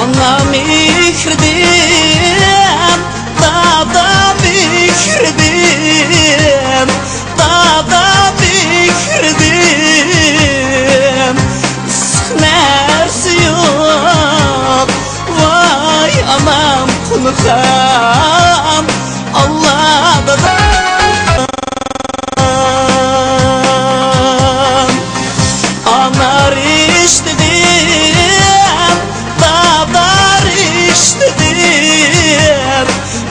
Ana mihridim, dağda mihridim, dağda mihridim. Nersi yok, vay anam kunukam, Allah'da da anar işledim, dağlar işledim,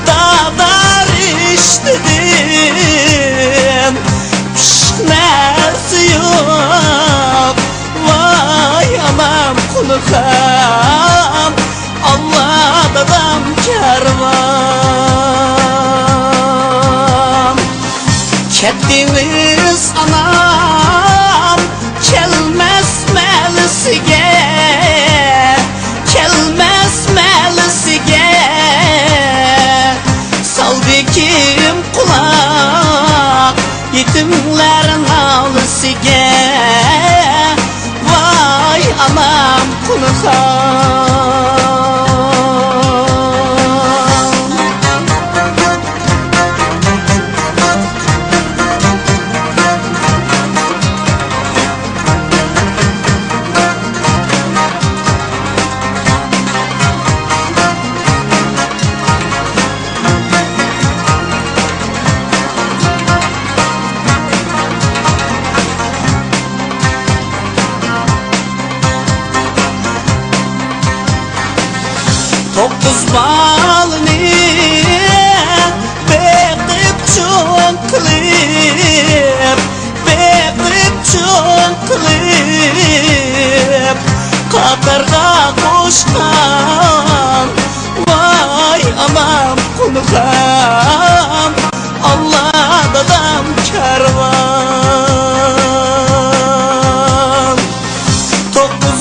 dağlar işledim. Nersi yok, vay anam kunukam, Allah'da dam kervan. Ketdiniz anam, kelmez melisiga, kelmez melisiga. Saldikim kulak yetimlerin ağlısıga, vay anam kunukam. Dokuz balını bekip çok kılıp, bekip çok kılıp, katırga koşkan, vay anam kunukam, Allah'da dam kervan. Dokuz